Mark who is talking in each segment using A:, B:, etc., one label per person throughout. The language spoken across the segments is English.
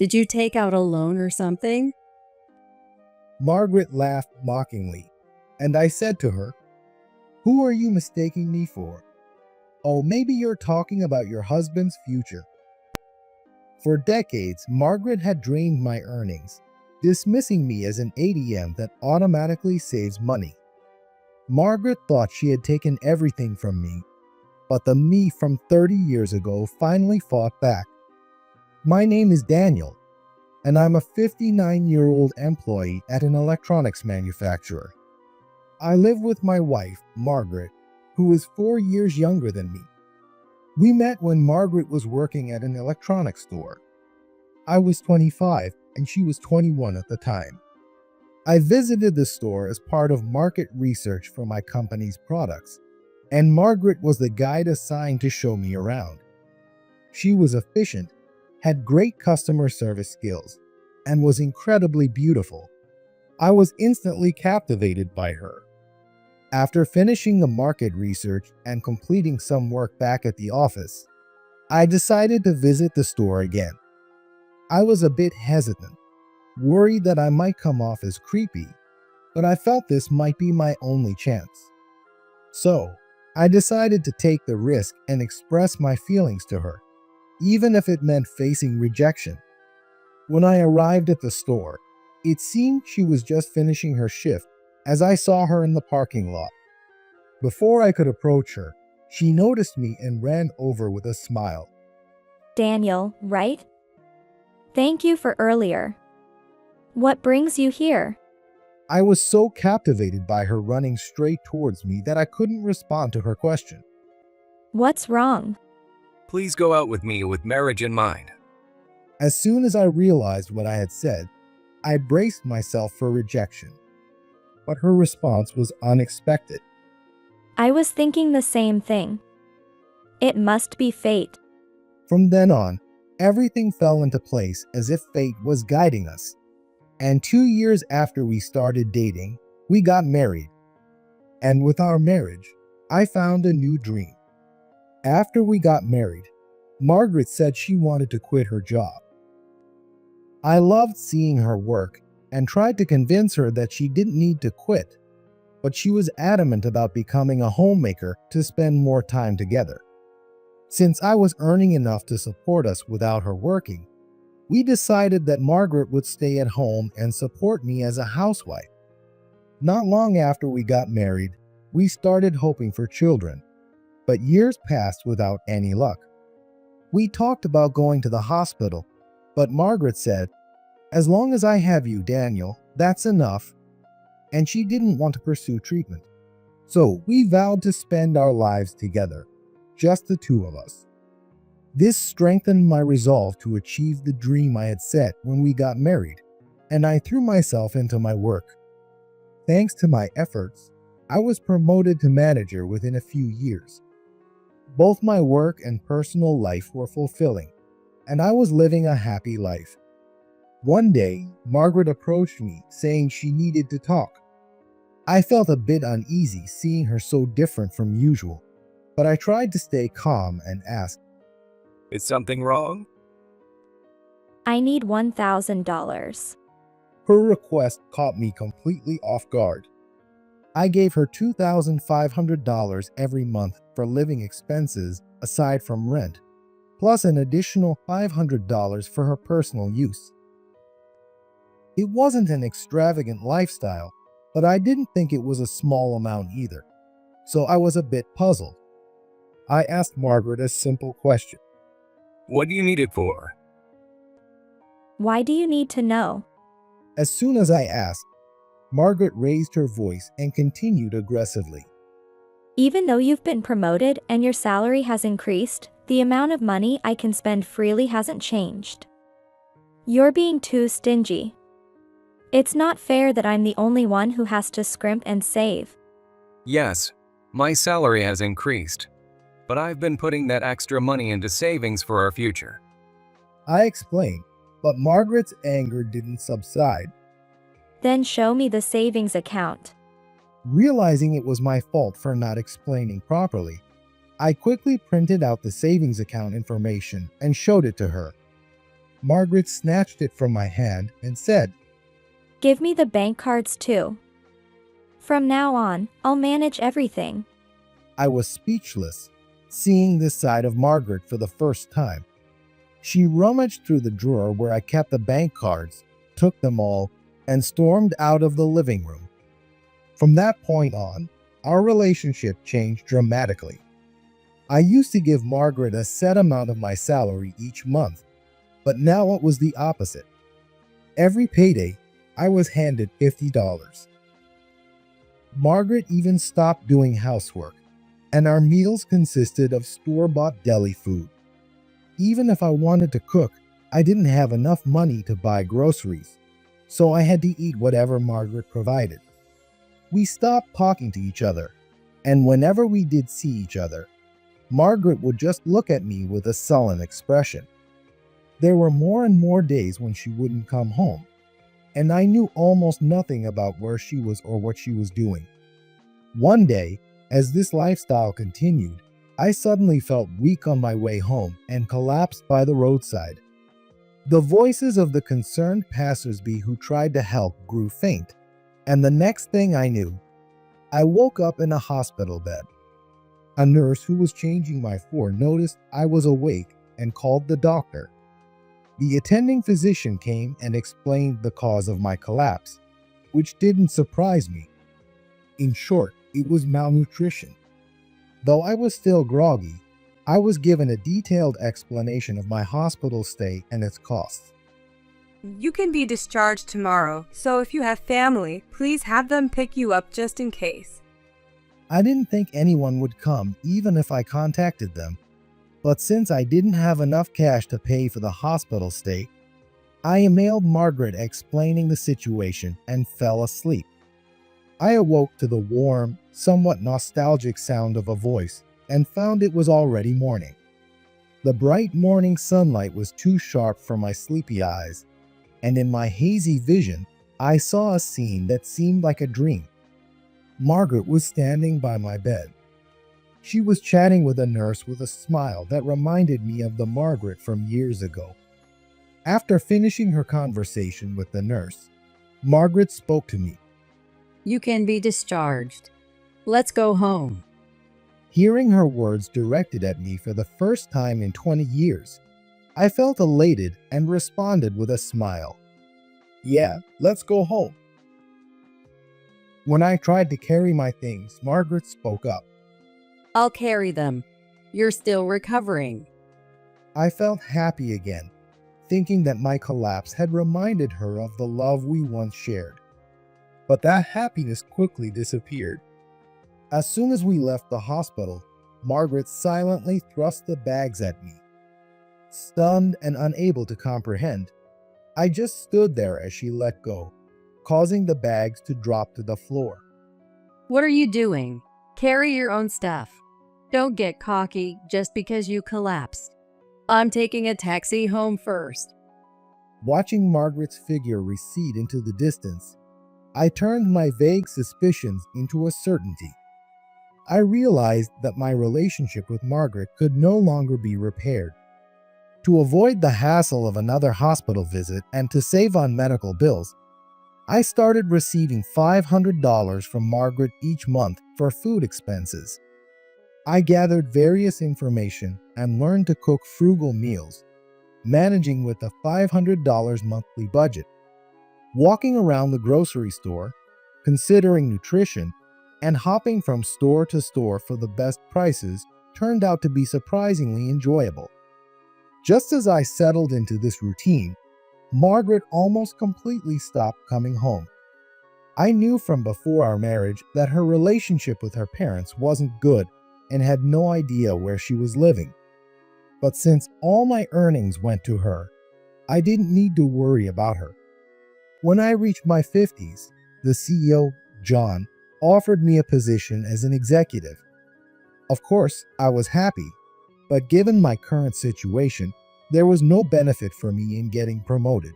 A: Did you take out a loan or something?
B: Margaret laughed mockingly, and I said to her, "Who are you mistaking me for? Oh, maybe you're talking about your husband's future." For decades, Margaret had drained my earnings, dismissing me as an ATM that automatically saves money. Margaret thought she had taken everything from me, but the me from 30 years ago finally fought back. My name is Daniel, and I'm a 59-year-old employee at an electronics manufacturer. I live with my wife, Margaret, who is 4 years younger than me. We met when Margaret was working at an electronics store. I was 25 and she was 21 at the time. I visited the store as part of market research for my company's products, and Margaret was the guide assigned to show me around. She was efficient, had great customer service skills, and was incredibly beautiful. I was instantly captivated by her. After finishing the market research and completing some work back at the office, I decided to visit the store again. I was a bit hesitant, worried that I might come off as creepy, but I felt this might be my only chance. So, I decided to take the risk and express my feelings to her, even if it meant facing rejection. When I arrived at the store, it seemed she was just finishing her shift as I saw her in the parking lot. Before I could approach her, she noticed me and ran over with a smile.
C: Daniel, right? Thank you for earlier. What brings you here?
B: I was so captivated by her running straight towards me that I couldn't respond to her question.
C: What's wrong?
D: Please go out with me with marriage in mind.
B: As soon as I realized what I had said, I braced myself for rejection. But her response was unexpected.
C: I was thinking the same thing. It must be fate.
B: From then on, everything fell into place as if fate was guiding us. And 2 years after we started dating, we got married. And with our marriage, I found a new dream. After we got married, Margaret said she wanted to quit her job. I loved seeing her work and tried to convince her that she didn't need to quit, but she was adamant about becoming a homemaker to spend more time together. Since I was earning enough to support us without her working, we decided that Margaret would stay at home and support me as a housewife. Not long after we got married, we started hoping for children, but years passed without any luck. We talked about going to the hospital, but Margaret said, "As long as I have you, Daniel, that's enough," and she didn't want to pursue treatment. So we vowed to spend our lives together, just the two of us. This strengthened my resolve to achieve the dream I had set when we got married, and I threw myself into my work. Thanks to my efforts, I was promoted to manager within a few years. Both my work and personal life were fulfilling, and I was living a happy life. One day, Margaret approached me saying she needed to talk. I felt a bit uneasy seeing her so different from usual, but I tried to stay calm and asked,
D: Is something wrong?
C: I need $1,000.
B: Her request caught me completely off guard. I gave her $2,500 every month for living expenses aside from rent, plus an additional $500 for her personal use. It wasn't an extravagant lifestyle, but I didn't think it was a small amount either, so I was a bit puzzled. I asked Margaret a simple question.
D: What do you need it for?
C: Why do you need to know?
B: As soon as I asked, Margaret raised her voice and continued aggressively.
C: Even though you've been promoted and your salary has increased, the amount of money I can spend freely hasn't changed. You're being too stingy. It's not fair that I'm the only one who has to scrimp and save.
D: Yes, my salary has increased, but I've been putting that extra money into savings for our future.
B: I explained, but Margaret's anger didn't subside.
C: Then show me the savings account.
B: Realizing it was my fault for not explaining properly, I quickly printed out the savings account information and showed it to her. Margaret snatched it from my hand and said,
C: Give me the bank cards too. From now on, I'll manage everything.
B: I was speechless, seeing this side of Margaret for the first time. She rummaged through the drawer where I kept the bank cards, took them all, and stormed out of the living room. From that point on, our relationship changed dramatically. I used to give Margaret a set amount of my salary each month, but now it was the opposite. Every payday, I was handed $50. Margaret even stopped doing housework, and our meals consisted of store-bought deli food. Even if I wanted to cook, I didn't have enough money to buy groceries, so I had to eat whatever Margaret provided. We stopped talking to each other, and whenever we did see each other, Margaret would just look at me with a sullen expression. There were more and more days when she wouldn't come home, and I knew almost nothing about where she was or what she was doing. One day, as this lifestyle continued, I suddenly felt weak on my way home and collapsed by the roadside. The voices of the concerned passersby who tried to help grew faint, and the next thing I knew, I woke up in a hospital bed. A nurse who was changing my floor noticed I was awake and called the doctor. The attending physician came and explained the cause of my collapse, which didn't surprise me. In short, it was malnutrition. Though I was still groggy, I was given a detailed explanation of my hospital stay and its costs.
E: You can be discharged tomorrow, so if you have family, please have them pick you up just in case.
B: I didn't think anyone would come even if I contacted them, but since I didn't have enough cash to pay for the hospital stay, I emailed Margaret explaining the situation and fell asleep. I awoke to the warm, somewhat nostalgic sound of a voice and found it was already morning. The bright morning sunlight was too sharp for my sleepy eyes, and in my hazy vision, I saw a scene that seemed like a dream. Margaret was standing by my bed. She was chatting with a nurse with a smile that reminded me of the Margaret from years ago. After finishing her conversation with the nurse, Margaret spoke to me.
A: You can be discharged. Let's go home.
B: Hearing her words directed at me for the first time in 20 years, I felt elated and responded with a smile. Yeah, let's go home. When I tried to carry my things, Margaret spoke up.
A: I'll carry them. You're still recovering.
B: I felt happy again, thinking that my collapse had reminded her of the love we once shared. But that happiness quickly disappeared. As soon as we left the hospital, Margaret silently thrust the bags at me. Stunned and unable to comprehend, I just stood there as she let go, causing the bags to drop to the floor.
A: What are you doing? Carry your own stuff. Don't get cocky just because you collapsed. I'm taking a taxi home first.
B: Watching Margaret's figure recede into the distance, I turned my vague suspicions into a certainty. I realized that my relationship with Margaret could no longer be repaired. To avoid the hassle of another hospital visit and to save on medical bills, I started receiving $500 from Margaret each month for food expenses. I gathered various information and learned to cook frugal meals, managing with a $500 monthly budget. Walking around the grocery store, considering nutrition, and hopping from store to store for the best prices turned out to be surprisingly enjoyable. Just as I settled into this routine, Margaret almost completely stopped coming home. I knew from before our marriage that her relationship with her parents wasn't good and had no idea where she was living. But since all my earnings went to her, I didn't need to worry about her. When I reached my 50s, the CEO, John, offered me a position as an executive. Of course, I was happy, but given my current situation, there was no benefit for me in getting promoted.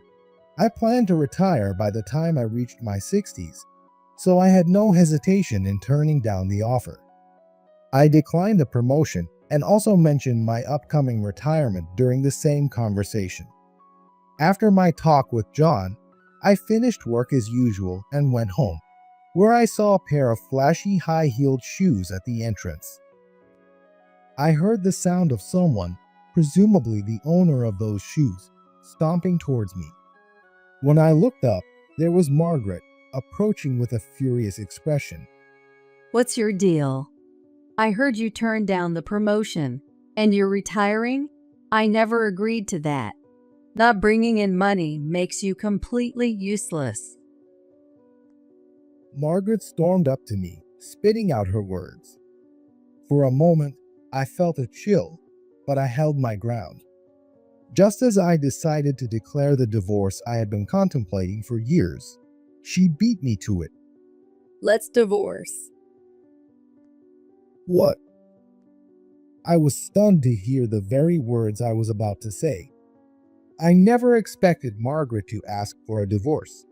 B: I planned to retire by the time I reached my 60s, so I had no hesitation in turning down the offer. I declined the promotion and also mentioned my upcoming retirement during the same conversation. After my talk with John, I finished work as usual and went home, where I saw a pair of flashy high-heeled shoes at the entrance. I heard the sound of someone, presumably the owner of those shoes, stomping towards me. When I looked up, there was Margaret, approaching with a furious expression.
A: What's your deal? I heard you turned down the promotion, and you're retiring? I never agreed to that. Not bringing in money makes you completely useless.
B: Margaret stormed up to me, spitting out her words. For a moment, I felt a chill, but I held my ground. Just as I decided to declare the divorce I had been contemplating for years, she beat me to it.
A: Let's divorce.
B: What? I was stunned to hear the very words I was about to say. I never expected Margaret to ask for a divorce.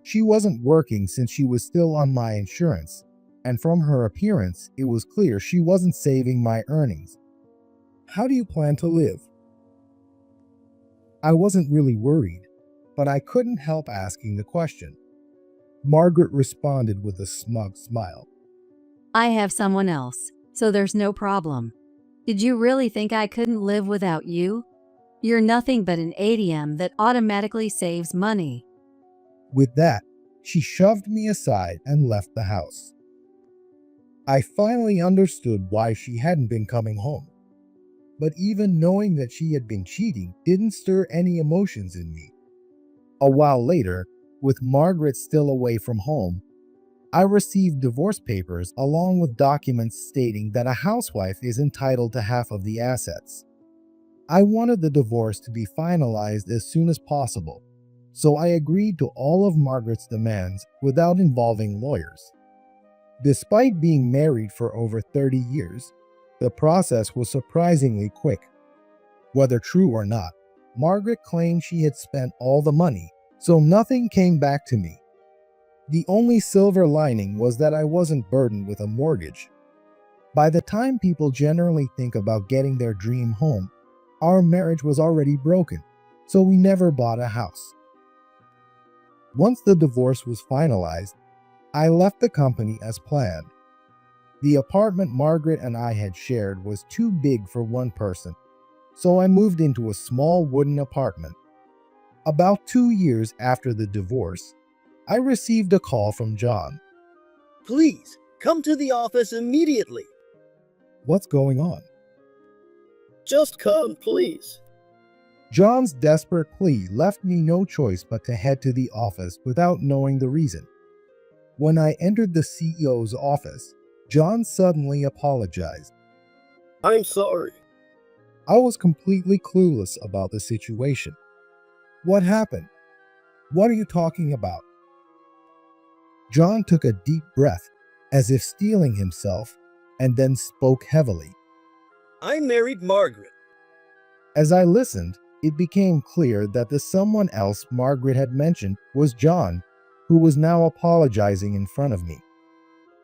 B: She wasn't working since she was still on my insurance, and from her appearance, it was clear she wasn't saving my earnings. How do you plan to live? I wasn't really worried, but I couldn't help asking the question. Margaret responded with a smug smile.
A: I have someone else, so there's no problem. Did you really think I couldn't live without you? You're nothing but an ATM that automatically saves money.
B: With that, she shoved me aside and left the house. I finally understood why she hadn't been coming home. But even knowing that she had been cheating didn't stir any emotions in me. A while later, with Margaret still away from home, I received divorce papers along with documents stating that a housewife is entitled to half of the assets. I wanted the divorce to be finalized as soon as possible, so I agreed to all of Margaret's demands without involving lawyers. Despite being married for over 30 years, the process was surprisingly quick. Whether true or not, Margaret claimed she had spent all the money, so nothing came back to me. The only silver lining was that I wasn't burdened with a mortgage. By the time people generally think about getting their dream home, our marriage was already broken, so we never bought a house. Once the divorce was finalized, I left the company as planned. The apartment Margaret and I had shared was too big for one person, so I moved into a small wooden apartment. About 2 years after the divorce, I received a call from John.
F: Please, come to the office immediately.
B: What's going on?
F: Just come, please.
B: John's desperate plea left me no choice but to head to the office without knowing the reason. When I entered the CEO's office, John suddenly apologized.
F: I'm sorry.
B: I was completely clueless about the situation. What happened? What are you talking about? John took a deep breath, as if steeling himself, and then spoke heavily.
F: I married Margaret.
B: As I listened, it became clear that the someone else Margaret had mentioned was John, who was now apologizing in front of me.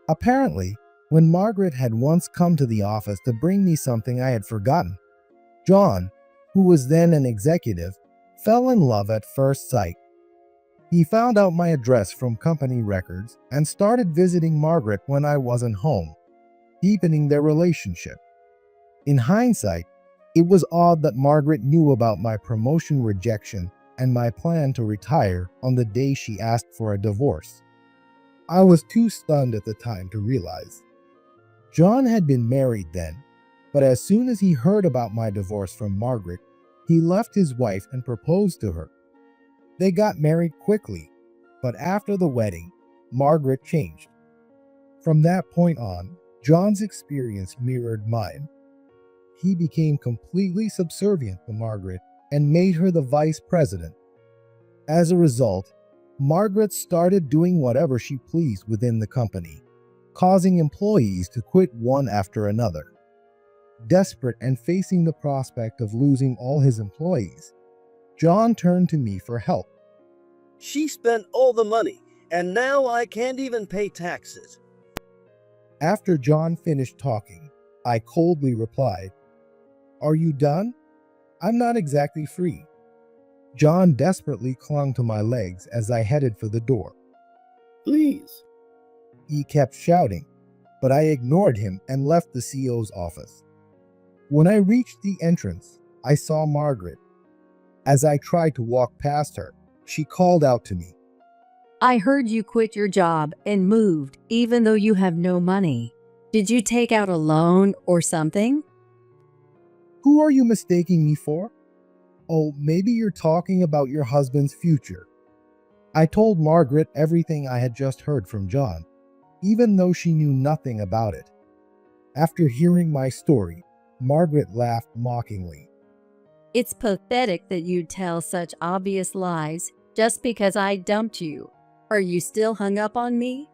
B: Apparently, when Margaret had once come to the office to bring me something I had forgotten, John, who was then an executive, fell in love at first sight. He found out my address from company records and started visiting Margaret when I wasn't home, deepening their relationship. In hindsight, it was odd that Margaret knew about my promotion rejection and my plan to retire on the day she asked for a divorce. I was too stunned at the time to realize. John had been married then, but as soon as he heard about my divorce from Margaret, he left his wife and proposed to her. They got married quickly, but after the wedding, Margaret changed. From that point on, John's experience mirrored mine. He became completely subservient to Margaret and made her the vice president. As a result, Margaret started doing whatever she pleased within the company, causing employees to quit one after another. Desperate and facing the prospect of losing all his employees, John turned to me for help.
F: She spent all the money, and now I can't even pay taxes.
B: After John finished talking, I coldly replied, "Are you done? I'm not exactly free." John desperately clung to my legs as I headed for the door.
F: Please.
B: He kept shouting, but I ignored him and left the CEO's office. When I reached the entrance, I saw Margaret. As I tried to walk past her, she called out to me.
A: I heard you quit your job and moved, even though you have no money. Did you take out a loan or something?
B: Who are you mistaking me for? Oh, maybe you're talking about your husband's future. I told Margaret everything I had just heard from John, even though she knew nothing about it. After hearing my story, Margaret laughed mockingly.
A: It's pathetic that you tell such obvious lies just because I dumped you. Are you still hung up on me?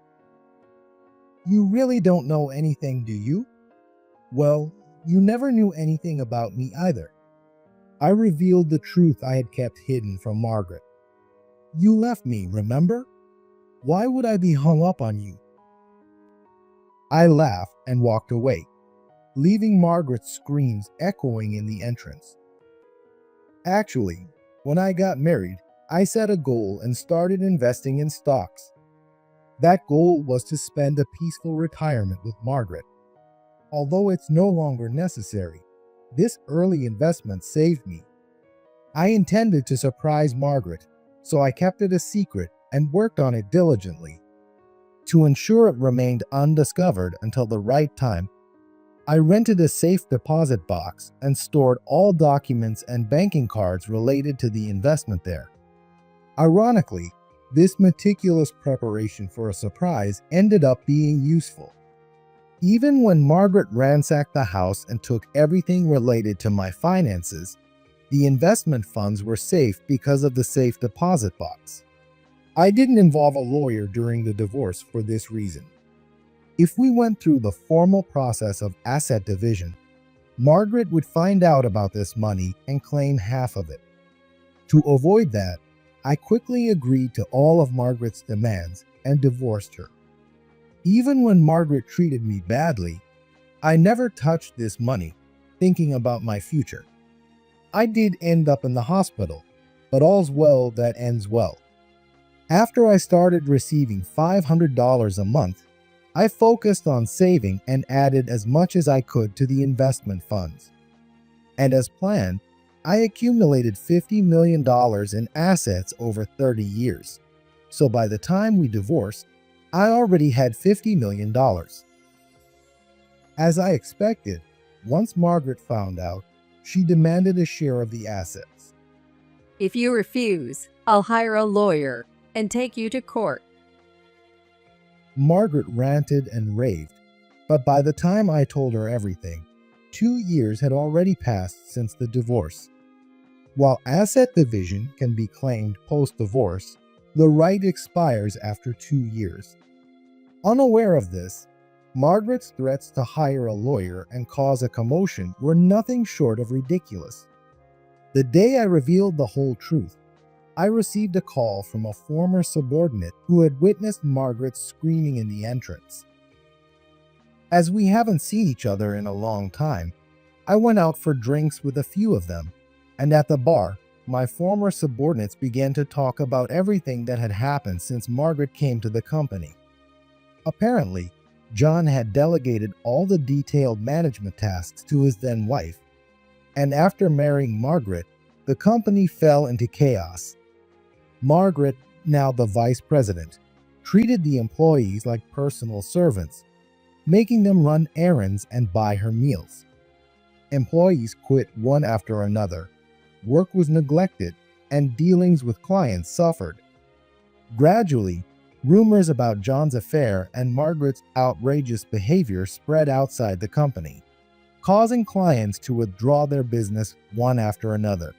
B: You really don't know anything, do you? Well, you never knew anything about me either. I revealed the truth I had kept hidden from Margaret. You left me, remember? Why would I be hung up on you? I laughed and walked away, leaving Margaret's screams echoing in the entrance. Actually, when I got married, I set a goal and started investing in stocks. That goal was to spend a peaceful retirement with Margaret. Although it's no longer necessary, this early investment saved me. I intended to surprise Margaret, so I kept it a secret and worked on it diligently. To ensure it remained undiscovered until the right time, I rented a safe deposit box and stored all documents and banking cards related to the investment there. Ironically, this meticulous preparation for a surprise ended up being useful. Even when Margaret ransacked the house and took everything related to my finances, the investment funds were safe because of the safe deposit box. I didn't involve a lawyer during the divorce for this reason. If we went through the formal process of asset division, Margaret would find out about this money and claim half of it. To avoid that, I quickly agreed to all of Margaret's demands and divorced her. Even when Margaret treated me badly, I never touched this money, thinking about my future. I did end up in the hospital, but all's well that ends well. After I started receiving $500 a month, I focused on saving and added as much as I could to the investment funds. And as planned, I accumulated $50 million in assets over 30 years. So by the time we divorced, I already had $50 million. As I expected, once Margaret found out, she demanded a share of the assets.
A: If you refuse, I'll hire a lawyer and take you to court.
B: Margaret ranted and raved, but by the time I told her everything, 2 years had already passed since the divorce. While asset division can be claimed post-divorce, the right expires after 2 years. Unaware of this, Margaret's threats to hire a lawyer and cause a commotion were nothing short of ridiculous. The day I revealed the whole truth, I received a call from a former subordinate who had witnessed Margaret screaming in the entrance. As we haven't seen each other in a long time, I went out for drinks with a few of them, and at the bar, my former subordinates began to talk about everything that had happened since Margaret came to the company. Apparently, John had delegated all the detailed management tasks to his then wife, and after marrying Margaret, the company fell into chaos. Margaret, now the vice president, treated the employees like personal servants, making them run errands and buy her meals. Employees quit one after another, work was neglected, and dealings with clients suffered. Gradually, rumors about John's affair and Margaret's outrageous behavior spread outside the company, causing clients to withdraw their business one after another.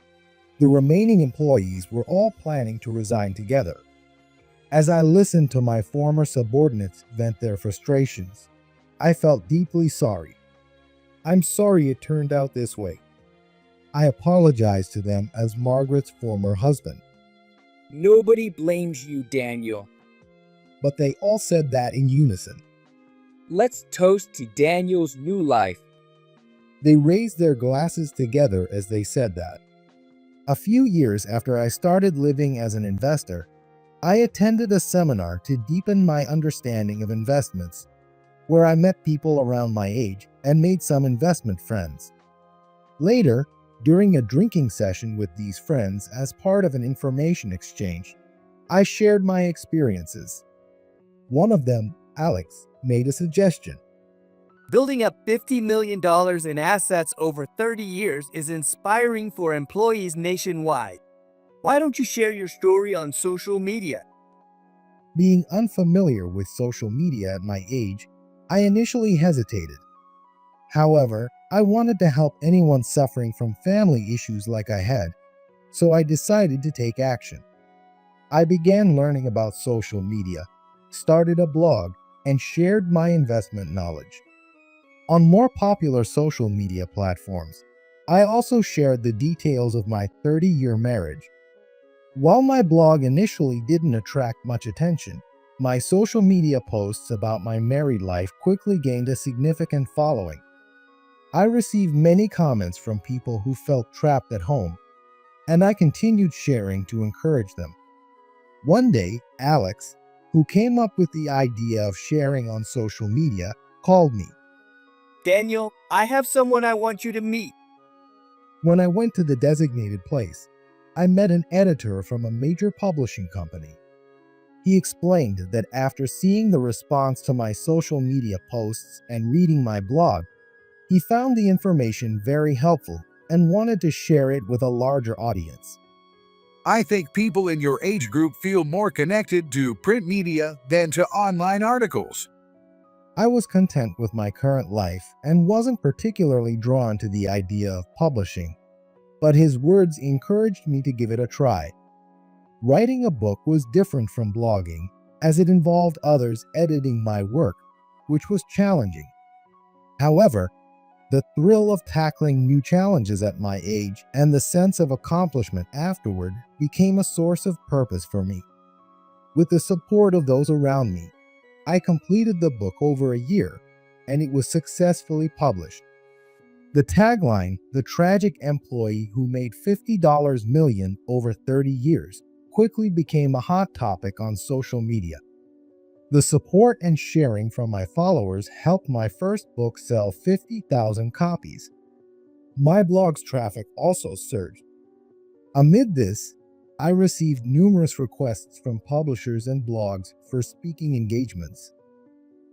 B: The remaining employees were all planning to resign together. As I listened to my former subordinates vent their frustrations, I felt deeply sorry. I'm sorry it turned out this way. I apologized to them as Margaret's former husband.
G: Nobody blames you, Daniel.
B: But they all said that in unison.
G: Let's toast to Daniel's new life.
B: They raised their glasses together as they said that. A few years after I started living as an investor, I attended a seminar to deepen my understanding of investments, where I met people around my age and made some investment friends. Later, during a drinking session with these friends as part of an information exchange, I shared my experiences. One of them, Alex, made a suggestion.
H: Building up $50 million in assets over 30 years is inspiring for employees nationwide. Why don't you share your story on social media?
B: Being unfamiliar with social media at my age, I initially hesitated. However, I wanted to help anyone suffering from family issues like I had, so I decided to take action. I began learning about social media, started a blog, and shared my investment knowledge. On more popular social media platforms, I also shared the details of my 30-year marriage. While my blog initially didn't attract much attention, my social media posts about my married life quickly gained a significant following. I received many comments from people who felt trapped at home, and I continued sharing to encourage them. One day, Alex, who came up with the idea of sharing on social media, called me.
H: Daniel, I have someone I want you to meet.
B: When I went to the designated place, I met an editor from a major publishing company. He explained that after seeing the response to my social media posts and reading my blog, he found the information very helpful and wanted to share it with a larger audience.
I: I think people in your age group feel more connected to print media than to online articles.
B: I was content with my current life and wasn't particularly drawn to the idea of publishing, but his words encouraged me to give it a try. Writing a book was different from blogging, as it involved others editing my work, which was challenging. However, the thrill of tackling new challenges at my age and the sense of accomplishment afterward became a source of purpose for me. With the support of those around me, I completed the book over a year, and it was successfully published. The tagline, "The Tragic Employee Who Made $50 Million Over 30 Years," quickly became a hot topic on social media. The support and sharing from my followers helped my first book sell 50,000 copies. My blog's traffic also surged. Amid this, I received numerous requests from publishers and blogs for speaking engagements.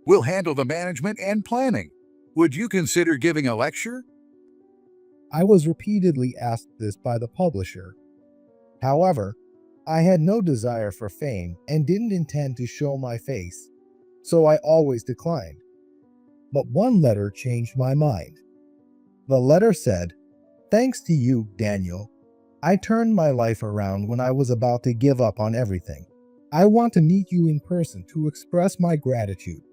I: We'll handle the management and planning. Would you consider giving a lecture?
B: I was repeatedly asked this by the publisher. However, I had no desire for fame and didn't intend to show my face, so I always declined. But one letter changed my mind. The letter said, "Thanks to you, Daniel, I turned my life around when I was about to give up on everything. I want to meet you in person to express my gratitude."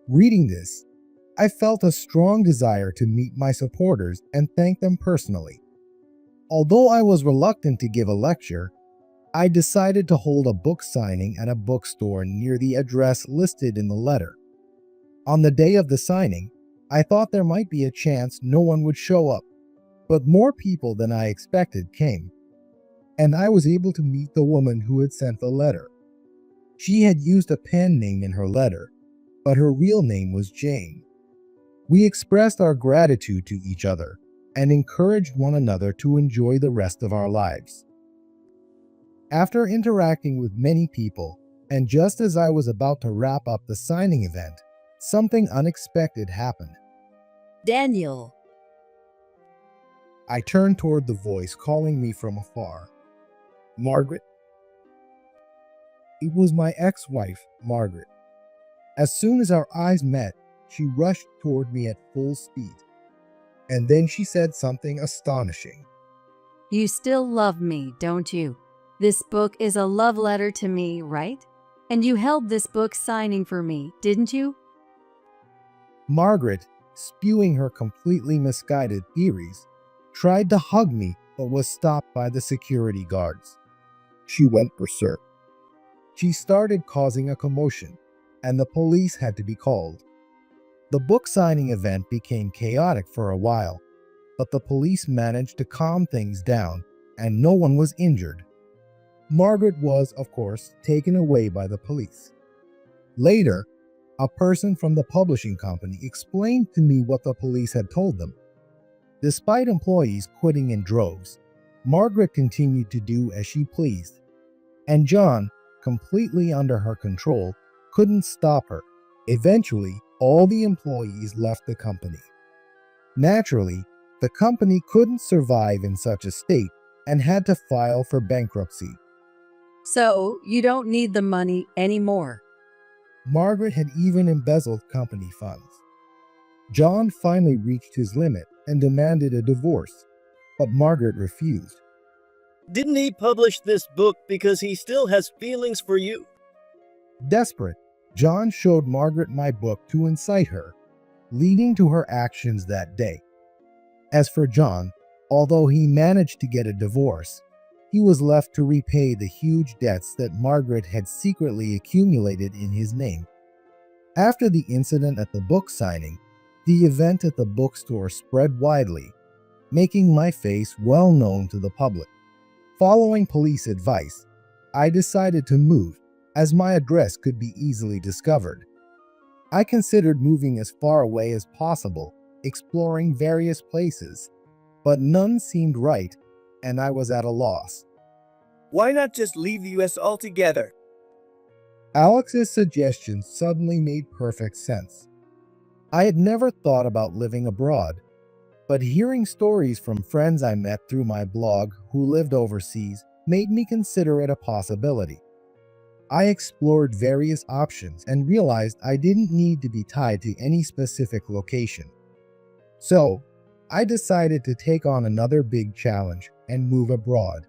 B: Reading this, I felt a strong desire to meet my supporters and thank them personally. Although I was reluctant to give a lecture, I decided to hold a book signing at a bookstore near the address listed in the letter. On the day of the signing, I thought there might be a chance no one would show up, but more people than I expected came, and I was able to meet the woman who had sent the letter. She had used a pen name in her letter, but her real name was Jane. We expressed our gratitude to each other and encouraged one another to enjoy the rest of our lives. After interacting with many people, and just as I was about to wrap up the signing event, something unexpected happened.
A: Daniel.
B: I turned toward the voice calling me from afar. "Margaret?" It was my ex-wife, Margaret. As soon as our eyes met, she rushed toward me at full speed. And then she said something astonishing.
A: You still love me, don't you? This book is a love letter to me, right? And you held this book signing for me, didn't you?
B: Margaret, spewing her completely misguided theories, tried to hug me but was stopped by the security guards. She went berserk. She started causing a commotion, and the police had to be called. The book signing event became chaotic for a while, but the police managed to calm things down and no one was injured. Margaret was, of course, taken away by the police. Later, a person from the publishing company explained to me what the police had told them. Despite employees quitting in droves, Margaret continued to do as she pleased, and John, completely under her control, couldn't stop her. Eventually, all the employees left the company. Naturally, the company couldn't survive in such a state and had to file for bankruptcy.
A: So, you don't need the money anymore.
B: Margaret had even embezzled company funds. John finally reached his limit and demanded a divorce, but Margaret refused.
F: Didn't he publish this book because he still has feelings for you?
B: Desperate, John showed Margaret my book to incite her, leading to her actions that day. As for John, although he managed to get a divorce, he was left to repay the huge debts that Margaret had secretly accumulated in his name. After the incident at the book signing, the event at the bookstore spread widely, making my face well known to the public. Following police advice, I decided to move, as my address could be easily discovered. I considered moving as far away as possible, exploring various places, but none seemed right, and I was at a loss.
H: Why not just leave the US altogether?
B: Alex's suggestion suddenly made perfect sense. I had never thought about living abroad, but hearing stories from friends I met through my blog who lived overseas made me consider it a possibility. I explored various options and realized I didn't need to be tied to any specific location. So, I decided to take on another big challenge and move abroad.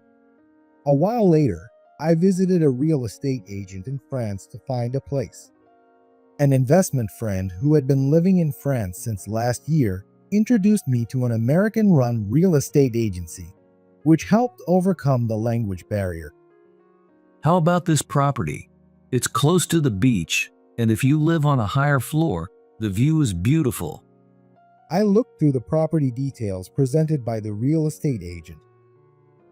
B: A while later, I visited a real estate agent in France to find a place. An investment friend who had been living in France since last year introduced me to an American-run real estate agency, which helped overcome the language barrier.
J: How about this property? It's close to the beach, and if you live on a higher floor, the view is beautiful.
B: I looked through the property details presented by the real estate agent.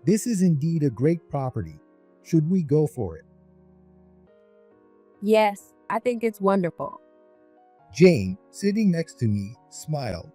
B: This is indeed a great property. Should we go for it?
E: Yes, I think it's wonderful.
B: Jane, sitting next to me, smiled.